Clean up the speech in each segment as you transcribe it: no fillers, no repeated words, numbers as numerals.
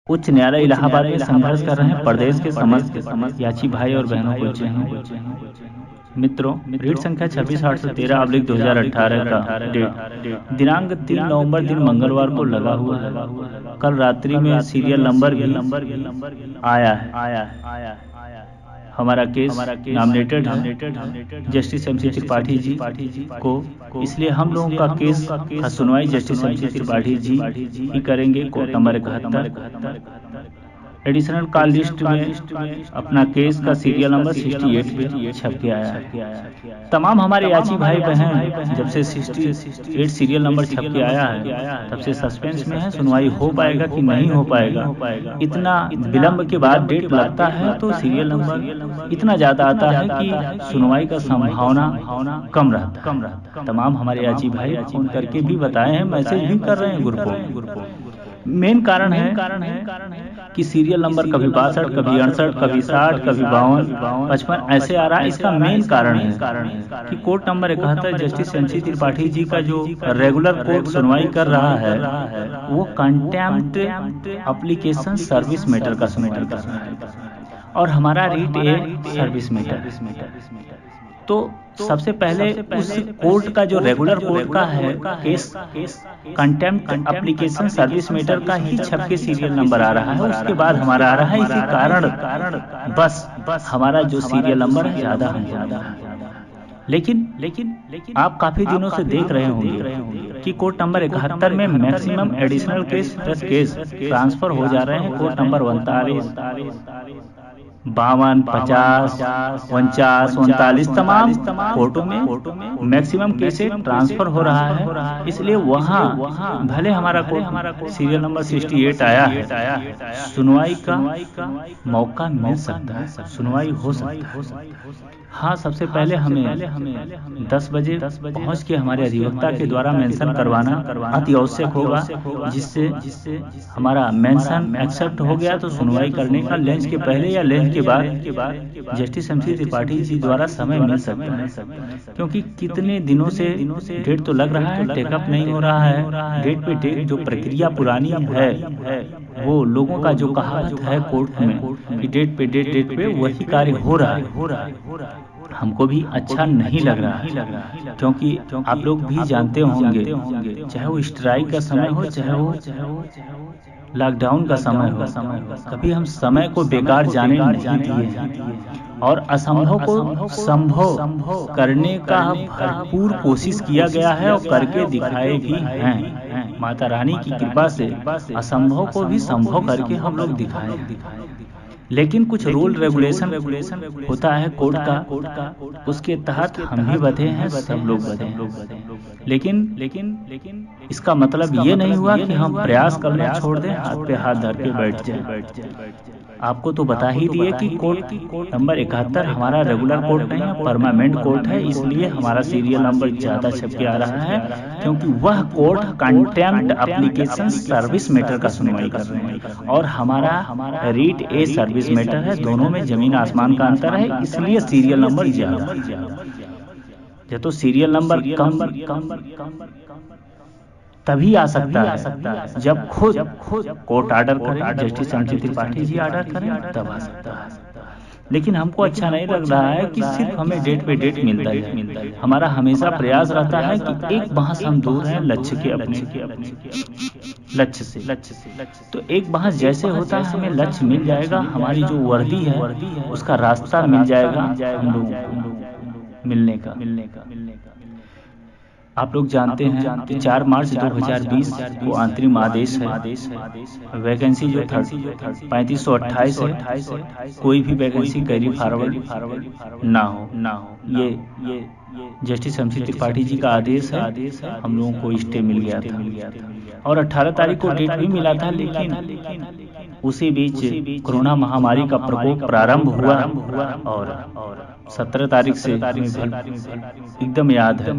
उच्च न्यायालय इलाहाबाद में संघर्ष कर रहे हैं प्रदेश के समस्त याची भाई और बहनों को जय हिंद। मित्रों, रीट संख्या 26/813/2018 का डेट दिनांक 3 नवंबर दिन मंगलवार को लगा हुआ है। कल रात्रि में सीरियल नंबर भी आया है। हमारा केस नॉमिनेटेड है जस्टिस MC त्रिपाठी जी को, इसलिए हम लोगों का केस का सुनवाई जस्टिस MC त्रिपाठी जी ही करेंगे। Court number 71 additional call list में अपना केस का सीरियल नंबर 68 पे छप के आया है। तमाम हमारे याची भाई बहन जब से 68 सीरियल नंबर छप के आया है तब से सस्पेंस में है, सुनवाई हो पाएगा कि नहीं हो पाएगा। इतना विलंब के बाद डेट लगता है तो सीरियल नंबर इतना ज़्यादा आता है कि सुनवाई का संभावना कम रहता है। तमाम हमारे याची भाई फोन करके भी बताए हैं, मैसेज भी कर रहे हैं ग्रुपों। मेन कारण है कि सीरियल नंबर कभी 62, कभी 68, कभी 60, कभी 52, 55 ऐसे आ रहा है। इसका मेन कारण है कि court number 71 justice MC Tripathi ji का जो रेगुलर कोर्ट सुनवाई कर रहा है वो कंटेम्प्ट एप्लीकेशन सर्विस मैटर का सुनवाई कर रहा है और हमारा रीट ए सर्विस मैटर। तो सबसे पहले उस कोर्ट का जो रेगुलर कोर्ट का है case contempt application service matter का ही छप के सीरियल नंबर आ रहा है, उसके बाद हमारा आ रहा है। इसी कारण बस हमारा जो सीरियल नंबर है ज़्यादा है। लेकिन आप काफ़ी दिनों से देख रहे होंगे कि कोर्ट नंबर 71 में मैक्सिमम एडिशनल केस ट्रांसफ़र हो जा रहे हैं। कोर्ट नंबर 39, 52, 50, 49, 39 तमाम कोर्टों में मैक्सिमम केसेस ट्रांसफर हो रहा है। इसलिए वहाँ भले हमारा कोर्ट सीरियल नंबर 68 आया है, सुनवाई का मौका मिल सकता है, सुनवाई हो सकता है। हाँ, सबसे पहले हमें 10 बजे पहुँच के हमारे अधिवक्ता के द्वारा मेंशन करवाना अति आवश्यक होगा, जिससे हमारा मेंशन एक्सेप्ट हो गया तो सुनवाई करने का लंच के पहले या लंच के बाद जस्टिस MC त्रिपाठी जी द्वारा समय मिल सकता है। क्योंकि कितने दिनों से डेट तो लग रहा है, टेकअप नहीं हो रहा है। डेट पे डेट जो प्रक्रिया पुरानी है वो लोगों का जो कहावत है कोर्ट में कि डेट पे डेट पे वही कार्य हो रहा है, हमको भी अच्छा नहीं लग रहा है। क्योंकि आप लोग भी जानते होंगे, चाहे वो स्ट्राइक का समय हो, चाहे वो लॉकडाउन का समय हो, कभी हम समय को बेकार जाने नहीं दिए हैं और असंभव को संभव करने का भरपूर कोशिश किया गया है और करके दिखाए भी हैं। माता रानी की कृपा से असंभव को भी संभव करके हम लोग दिखाए हैं। लेकिन कुछ रूल रेगुलेशन होता है कोर्ट का, उसके तहत हम भी बधे हैं, सब लोग बधे हैं। लेकिन इसका मतलब ये नहीं हुआ कि हम प्रयास करना छोड़ दें, हाथ पे हाथ धर के बैठ जाएं। आपको तो बता ही दिए कि कोर्ट नंबर 71 हमारा रेगुलर कोर्ट नहीं है, परमानेंट कोर्ट है। इसलिए हमारा सीरियल नंबर ज़्यादा छप के आ रहा है क्योंकि वह court contempt application service matter का सुनवाई कर रहे हैं और हमारा रीट ए सर्विस मैटर है। दोनों में जमीन आसमान का अंतर है, इसलिए सीरियल नंबर ज़्यादा। या तो सीरियल नंबर कम तभी आ सकता है जब खुद कोर्ट ऑर्डर करे, जस्टिस MC त्रिपाठी जी ऑर्डर करें तब आ सकता है। लेकिन हमको अच्छा नहीं लग रहा है कि सिर्फ हमें डेट पे डेट मिलता है। हमारा हमेशा प्रयास रहता है कि एक बहस हम दूर हैं लक्ष्य के, अपने लक्ष्य से। तो एक बहस जैसे होता है हमें लक्ष्य मिल जाएगा, हमारी जो वर्दी है उसका रास्ता मिल जाएगा हम लोगों को मिलने का। आप लोग जानते हैं कि 4 मार्च 2020 को अंतरिम आदेश है। वैकेंसी जो 3528 है, कोई भी वैकेंसी कैरी फॉरवर्ड ना हो। ये जस्टिस MC त्रिपाठी जी का आदेश है। हम लोगों को स्टे मिल गया था और 18 तारीख को डेट भी मिला था, लेकिन उसी बीच कोरोना महामारी का प्रकोप प्रारंभ हुआ और 17 तारीख से एकदम याद है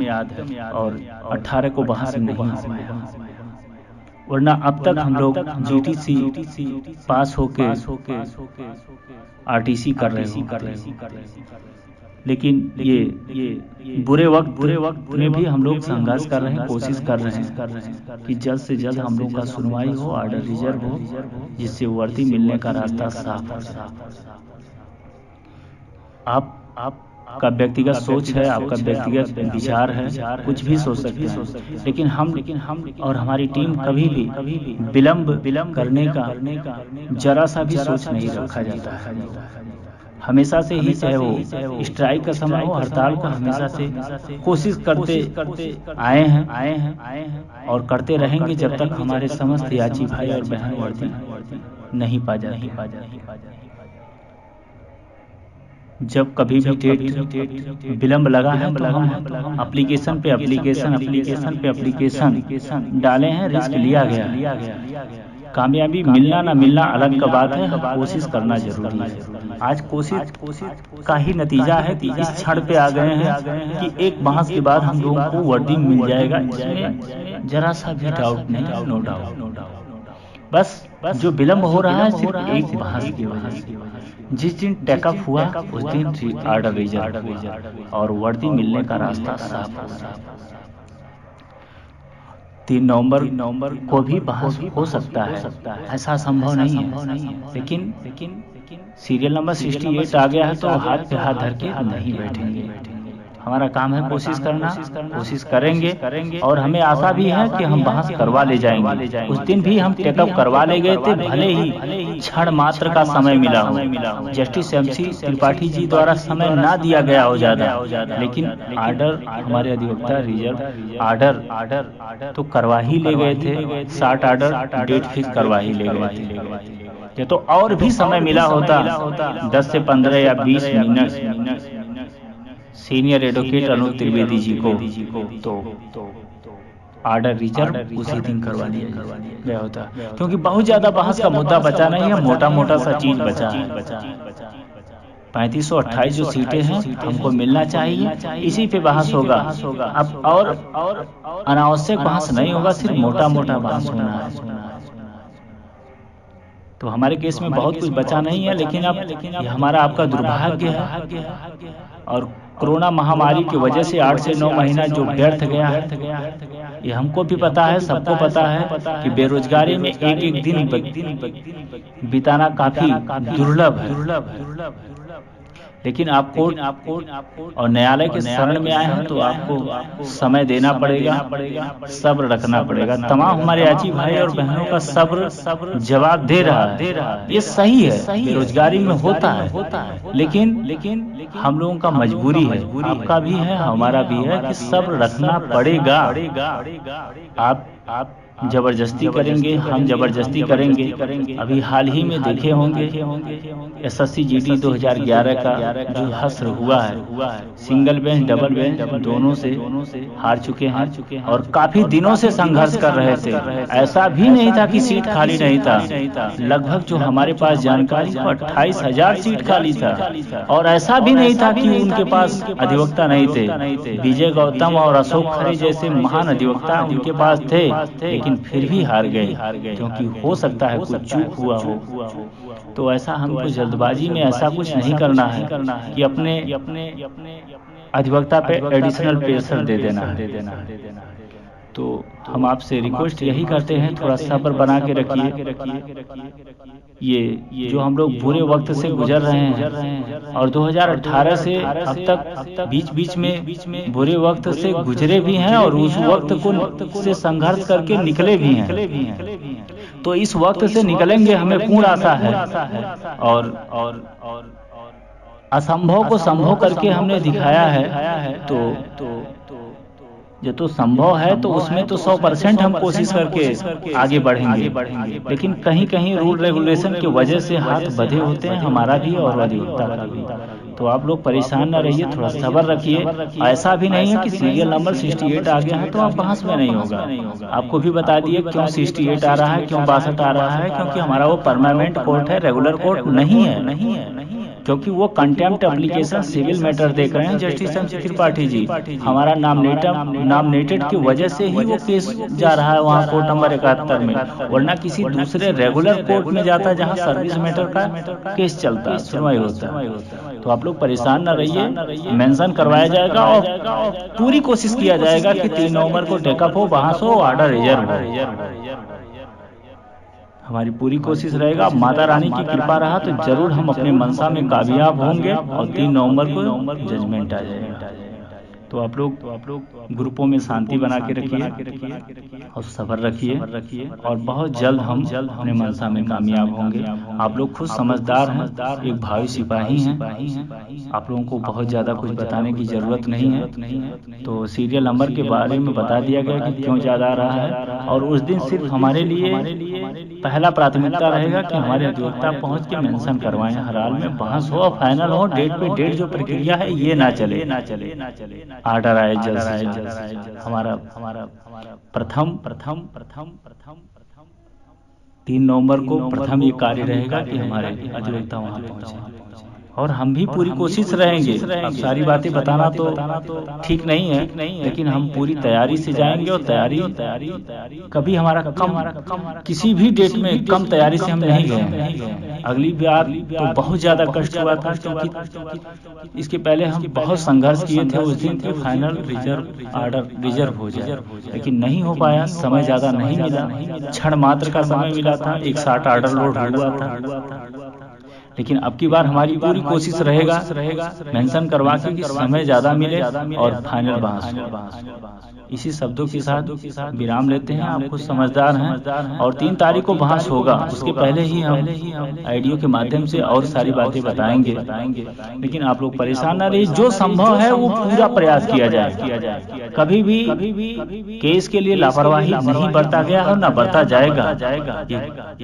और 18 को बहस नहीं हो पाया। वरना अब तक हम लोग GTC पास होके RTC कर रहे हैं। लेकिन ये बुरे वक्त में भी हम लोग संघर्ष कर रहे हैं, कोशिश कर रहे हैं कि जल्द से जल्द हम लोग का सुनवाई हो, ऑर्डर रिजर्व हो, जिससे वर्दी मिलने का रास्ता साफ हो। आपका व्यक्तिगत सोच है, आपका व्यक्तिगत विचार है, कुछ भी सोच सकते हैं, लेकिन हम और हमारी टीम कभी भी विलंब करने का जरा सा भी सोच नहीं रखा जाता है। हमेशा से ही, चाहे वो स्ट्राइक का समय हो, हड़ताल का, हमेशा से कोशिश करते आए हैं और करते रहेंगे जब तक हमारे समस्त याची भाई और बहन वर्दी नहीं पा जाते। जब कभी भी डेट विलंब लगा है तो हम एप्लीकेशन पे एप्लीकेशन डाले हैं, रिस्क लिया गया। कामयाबी मिलना ना मिलना अलग का बात है, कोशिश करना जरूरी है। आज कोशिश का ही नतीजा है कि इस क्षण पे आ गए हैं कि एक माह के बाद हम लोगों को वर्दी मिल जाएगा, इसमें जरा सा भी डाउट नहीं, नो डाउट। बस जो विलंब हो रहा है सिर्फ एक बहस की वजह से। जिस दिन टेकअप हुआ उस दिन ऑर्डर रिजर्व और वर्दी मिलने का रास्ता साफ हो रहा है। 3 नवंबर को भी बहस हो सकता है, ऐसा संभव नहीं है, लेकिन सीरियल नंबर 68 आ गया है तो हाथ पे हाथ धर के नहीं बैठेंगे। हमारा काम है कोशिश करना, कोशिश करेंगे और हमें आशा भी है कि हम बहस करवा ले जाएंगे। उस दिन भी हम टेकअप करवा ले गए थे, भले ही क्षण मात्र का समय मिला हो। जस्टिस MC त्रिपाठी जी द्वारा समय ना दिया गया हो ज़्यादा, लेकिन ऑर्डर हमारे अधिवक्ता रिजर्व ऑर्डर तो करवा ही ले गए थे। 60 ऑर्डर डेट फिक्स करवा ही ले गए थे। ये तो और भी समय मिला होता 10 से 15 या 20 मिनट सीनियर एडवोकेट अनुज त्रिवेदी जी को, तो ऑर्डर रिजर्व उसी दिन करवा लिया गया होता, क्योंकि बहुत ज्यादा बहस का मुद्दा बचा नहीं है, मोटा सा चीज बचा है। 3528 जो सीटें हैं हमको मिलना चाहिए, इसी पे बहस होगा। अब और अनावश्यक बहस नहीं होगा, सिर्फ मोटा बहस होना है। तो हमारे केस में बहुत कुछ बचा नहीं है, लेकिन अब ये हमारा आपका दुर्भाग्य है और कोरोना महामारी की वजह से 8 से 9 महीना जो व्यर्थ गया है, ये हमको भी पता है, सबको पता है कि बेरोजगारी में एक दिन बिताना काफी दुर्लभ है। लेकिन आपको और न्यायालय के शरण में आए हैं तो आपको समय देना पड़ेगा, सब्र रखना पड़ेगा। तमाम हमारे याची भाई और बहनों का सब्र जवाब दे रहा है। ये सही है, बेरोजगारी में होता है, लेकिन हम लोगों का मजबूरी है, आपका भी है, हमारा भी है कि सब्र रखना पड़ेगा। आप जबरदस्ती करेंगे, हम जबरदस्ती करेंगे। अभी हाल ही में देखे होंगे SSC GD 2011 का जो हश्र हुआ है, सिंगल बेंच डबल बेंच दोनों से हार चुके हैं और काफी दिनों से संघर्ष कर रहे थे। ऐसा भी नहीं था कि सीट खाली नहीं था, लगभग जो हमारे पास जानकारी 28,000 सीट खाली था। और ऐसा भी नहीं था कि उनके पास अधिवक्ता नहीं थे। विजय गौतम और अशोक खरे जैसे महान अधिवक्ता उनके पास थे, लेकिन फिर भी हार गए, क्योंकि हो सकता है कुछ चूक हुआ हो। तो ऐसा हमको जल्दबाजी में ऐसा कुछ नहीं करना है कि अपने अधिवक्ता पे एडिशनल प्रेशर दे देना। तो हम आपसे रिक्वेस्ट यही करते हैं, थोड़ा सब्र बना के रखिए। ये जो हम लोग बुरे वक्त से गुजर रहे हैं और 2018 से अब तक बीच में बुरे वक्त से गुजरे भी हैं और उस वक्त को से संघर्ष करके निकले भी हैं। तो इस वक्त से निकलेंगे, हमें पूर्ण आशा है। और असंभव को संभव करके हमने दिखाया है। तो जो तो संभव है तो उसमें तो 100% हम कोशिश करके आगे बढ़ेंगे, लेकिन कहीं रूल रेगुलेशन की वजह से हाथ बंधे होते हैं, हमारा भी और अधिवक्ता का भी। तो आप लोग परेशान न रहिए, थोड़ा सब्र रखिए। ऐसा भी नहीं है कि सीरियल नंबर 68 आ गया है तो आप बहस में नहीं होगा। आपको भी बता दिए क्यों 68 आ रहा है, क्यों 62 आ रहा है, क्योंकि हमारा वो परमानेंट कोर्ट है, रेगुलर कोर्ट नहीं है। क्योंकि वो कंटेम्प्ट एप्लीकेशन सिविल मैटर देख रहे हैं जस्टिस MC त्रिपाठी जी। हमारा नॉमिनेटेड की वजह से ही वो केस जा रहा है वहाँ कोर्ट नंबर 71 में, वरना किसी दूसरे रेगुलर कोर्ट में जाता जहाँ सर्विस मैटर का केस चलता, सुनवाई होता। तो आप लोग परेशान न रहिए, मेंशन करवाया जाएगा और पूरी कोशिश किया जाएगा कि 3 नवंबर को टेकअप हो, वहां से ऑर्डर रिजर्व हो। हमारी पूरी कोशिश रहेगा। माता रानी की कृपा रहा तो जरूर हम अपने मनसा में कामयाब होंगे और 3 नवंबर को जजमेंट आ जाएगा। तो आप लोग ग्रुपों में शांति बना के रखिए और सब्र रखिए और बहुत जल्द हम अपने मनसा में कामयाब होंगे। आप लोग खुद समझदार हैं, एक भावी सिपाही हैं, आप लोगों को बहुत ज़्यादा कुछ बताने की ज़रूरत नहीं है। तो सीरियल नंबर के बारे में बता दिया गया कि क्यों ज़्यादा आ रहा है, और उस दिन सिर्फ हमारे लिए पहला प्राथमिकता रहेगा कि हमारे अधिवक्ता पहुँच के मेंशन करवाएं, हर हाल में बहस हो, फाइनल हो, डेट पे डेट जो प्रक्रिया है ये ना चले। आर्डर आए जल्द से जल्द। हमारा प्रथम 3 नवंबर को प्रथम ये कार्य रहेगा कि हमारे अधिवक्ता वहाँ पहुँचे, और हम भी पूरी कोशिश रहेंगे। अब सारी बातें बताना तो ठीक नहीं है, लेकिन हम पूरी तैयारी से जाएंगे, और तैयारी कभी हमारा कम किसी भी डेट में कम तैयारी से हम नहीं गए हैं। अगली बार तो बहुत ज़्यादा कष्ट हुआ था, क्योंकि इसके पहले हम बहुत संघर्ष किए थे उस दिन कि फाइनल ऑर्डर रिजर्व हो जाए, लेकिन नहीं हो पाया, समय ज़्यादा नहीं मिला, क्षण मात्र का समय मिला था, 160 ऑर्डर लोड हुआ था। लेकिन अब की बार हमारी पूरी कोशिश रहेगा मेंशन करवा के कि समय ज़्यादा मिले और फाइनल बहस हो। इसी शब्दों के साथ विराम लेते हैं। आप खुद समझदार हैं, और 3 तारीख को बहस होगा, उसके पहले ही हम आइडियो के माध्यम से और सारी बातें बताएंगे। लेकिन आप लोग परेशान ना रहिए, जो संभव है वो पूरा प्रयास किया जाए। कभी भी केस के लिए लापरवाही नहीं बरता गया और ना बरता जाएगा।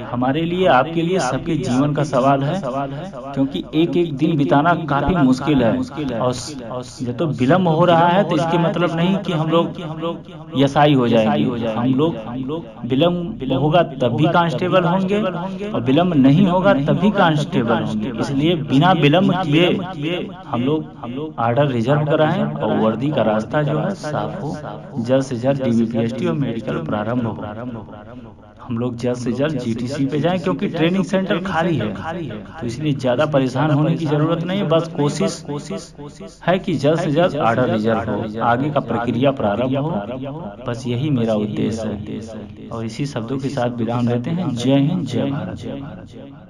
हमारे लिए, आपके लिए, सबके जीवन का सवाल है, क्योंकि एक एक दिन बिताना काफी मुश्किल है, और जब तो विलम्ब हो रहा है तो इसके मतलब नहीं कि हम लोग यसाई हो जाएंगे। हम लोग विलम्ब होगा तब भी कांस्टेबल होंगे, और विलम्ब नहीं होगा तब भी कांस्टेबल होंगे। इसलिए बिना विलम्ब किए हम लोग ऑर्डर रिजर्व कराएं, और वर्दी का रास्ता जो है साफ हो, जल्द से जल्द DBPST और मेडिकल प्रारंभ हो। हम लोग जल्द से जल्द GTC पे जाएं, क्योंकि ट्रेनिंग सेंटर खाली है, तो इसलिए ज़्यादा परेशान होने की ज़रूरत नहीं है। बस कोशिश है कि जल्द से जल्द ऑर्डर रिजर्व हो, आगे का प्रक्रिया प्रारंभ हो। बस यही मेरा उद्देश्य है, और इसी शब्दों के साथ विराम देते हैं। जय हिंद, जय भारत।